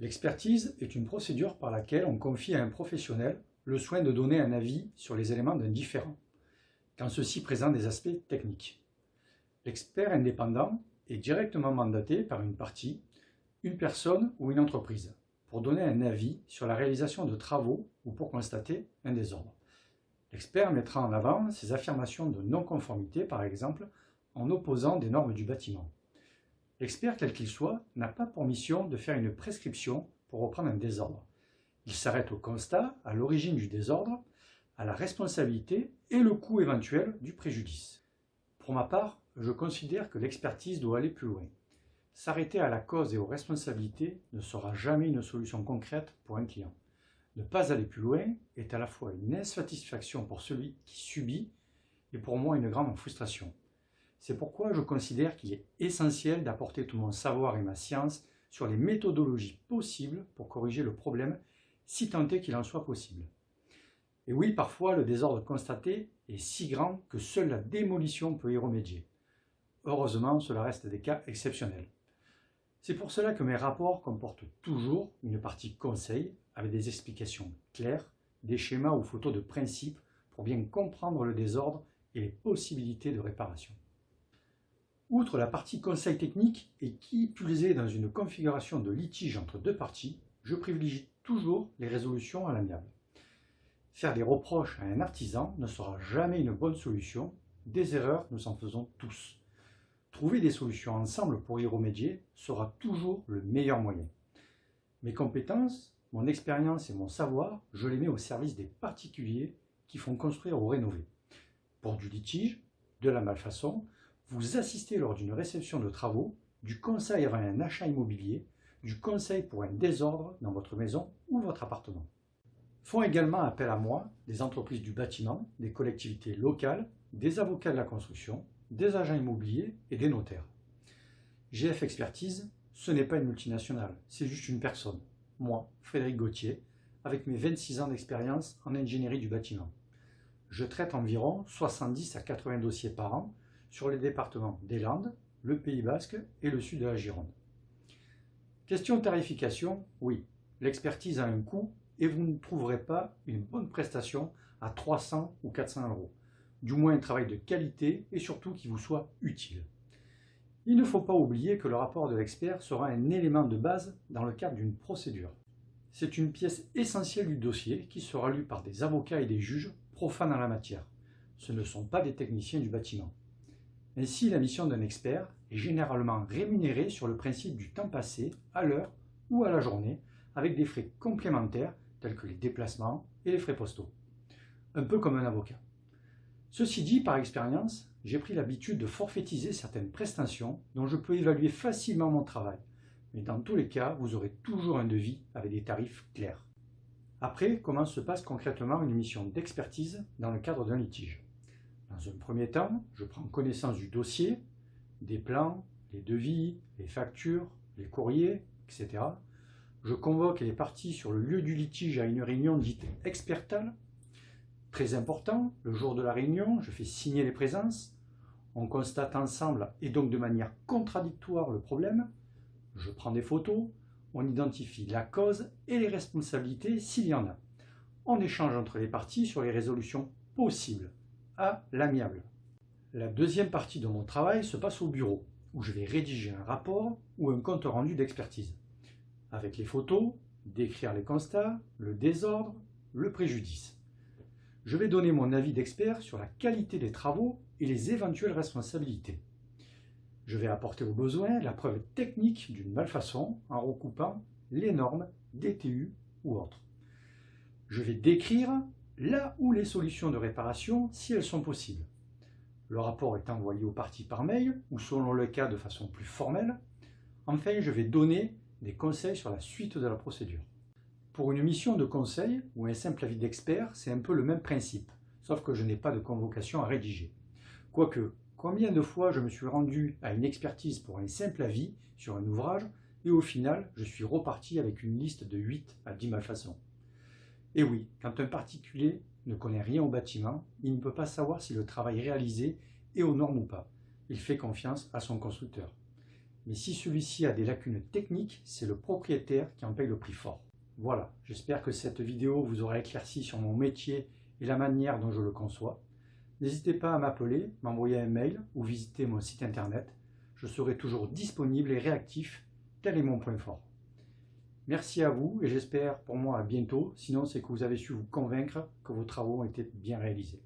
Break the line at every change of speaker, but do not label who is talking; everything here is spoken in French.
L'expertise est une procédure par laquelle on confie à un professionnel le soin de donner un avis sur les éléments d'un différend, quand ceux-ci présentent des aspects techniques. L'expert indépendant est directement mandaté par une partie, une personne ou une entreprise, pour donner un avis sur la réalisation de travaux ou pour constater un désordre. L'expert mettra en avant ses affirmations de non-conformité, par exemple, en opposant des normes du bâtiment. L'expert, quel qu'il soit, n'a pas pour mission de faire une prescription pour reprendre un désordre. Il s'arrête au constat, à l'origine du désordre, à la responsabilité et le coût éventuel du préjudice. Pour ma part, je considère que l'expertise doit aller plus loin. S'arrêter à la cause et aux responsabilités ne sera jamais une solution concrète pour un client. Ne pas aller plus loin est à la fois une insatisfaction pour celui qui subit et pour moi une grande frustration. C'est pourquoi je considère qu'il est essentiel d'apporter tout mon savoir et ma science sur les méthodologies possibles pour corriger le problème, si tant est qu'il en soit possible. Et oui, parfois le désordre constaté est si grand que seule la démolition peut y remédier. Heureusement, cela reste des cas exceptionnels. C'est pour cela que mes rapports comportent toujours une partie conseil avec des explications claires, des schémas ou photos de principe pour bien comprendre le désordre et les possibilités de réparation. Outre la partie conseil technique et qui plus est dans une configuration de litige entre deux parties, je privilégie toujours les résolutions à l'amiable. Faire des reproches à un artisan ne sera jamais une bonne solution, des erreurs nous en faisons tous. Trouver des solutions ensemble pour y remédier sera toujours le meilleur moyen. Mes compétences, mon expérience et mon savoir, je les mets au service des particuliers qui font construire ou rénover. Pour du litige, de la malfaçon, vous assistez lors d'une réception de travaux, du conseil avant un achat immobilier, du conseil pour un désordre dans votre maison ou votre appartement. Font également appel à moi des entreprises du bâtiment, des collectivités locales, des avocats de la construction, des agents immobiliers et des notaires. GF Expertise, ce n'est pas une multinationale, c'est juste une personne. Moi, Frédéric Gauthier, avec mes 26 ans d'expérience en ingénierie du bâtiment. Je traite environ 70 à 80 dossiers par an sur les départements des Landes, le Pays Basque et le sud de la Gironde. Question de tarification, oui, l'expertise a un coût et vous ne trouverez pas une bonne prestation à 300 ou 400 euros. Du moins un travail de qualité et surtout qui vous soit utile. Il ne faut pas oublier que le rapport de l'expert sera un élément de base dans le cadre d'une procédure. C'est une pièce essentielle du dossier qui sera lue par des avocats et des juges profanes en la matière. Ce ne sont pas des techniciens du bâtiment. Ainsi, la mission d'un expert est généralement rémunérée sur le principe du temps passé, à l'heure ou à la journée, avec des frais complémentaires tels que les déplacements et les frais postaux. Un peu comme un avocat. Ceci dit, par expérience, j'ai pris l'habitude de forfaitiser certaines prestations dont je peux évaluer facilement mon travail. Mais dans tous les cas, vous aurez toujours un devis avec des tarifs clairs. Après, comment se passe concrètement une mission d'expertise dans le cadre d'un litige? Dans un premier temps, je prends connaissance du dossier, des plans, les devis, les factures, les courriers, etc. Je convoque les parties sur le lieu du litige à une réunion dite expertale. Très important, le jour de la réunion, je fais signer les présences. On constate ensemble et donc de manière contradictoire le problème. Je prends des photos, on identifie la cause et les responsabilités s'il y en a. On échange entre les parties sur les résolutions possibles, à l'amiable. La deuxième partie de mon travail se passe au bureau, où je vais rédiger un rapport ou un compte rendu d'expertise. Avec les photos, décrire les constats, le désordre, le préjudice. Je vais donner mon avis d'expert sur la qualité des travaux et les éventuelles responsabilités. Je vais apporter au besoin la preuve technique d'une malfaçon en recoupant les normes, DTU ou autres. Je vais décrire là où les solutions de réparation, si elles sont possibles. Le rapport est envoyé aux parties par mail ou selon le cas de façon plus formelle. Enfin, je vais donner des conseils sur la suite de la procédure. Pour une mission de conseil ou un simple avis d'expert, c'est un peu le même principe, sauf que je n'ai pas de convocation à rédiger. Quoique, combien de fois je me suis rendu à une expertise pour un simple avis sur un ouvrage et au final, je suis reparti avec une liste de 8 à 10 malfaçons. Et oui, quand un particulier ne connaît rien au bâtiment, il ne peut pas savoir si le travail réalisé est aux normes ou pas. Il fait confiance à son constructeur. Mais si celui-ci a des lacunes techniques, c'est le propriétaire qui en paye le prix fort. Voilà, j'espère que cette vidéo vous aura éclairci sur mon métier et la manière dont je le conçois. N'hésitez pas à m'appeler, m'envoyer un mail ou visiter mon site internet. Je serai toujours disponible et réactif, tel est mon point fort. Merci à vous et j'espère pour moi à bientôt, sinon c'est que vous avez su vous convaincre que vos travaux ont été bien réalisés.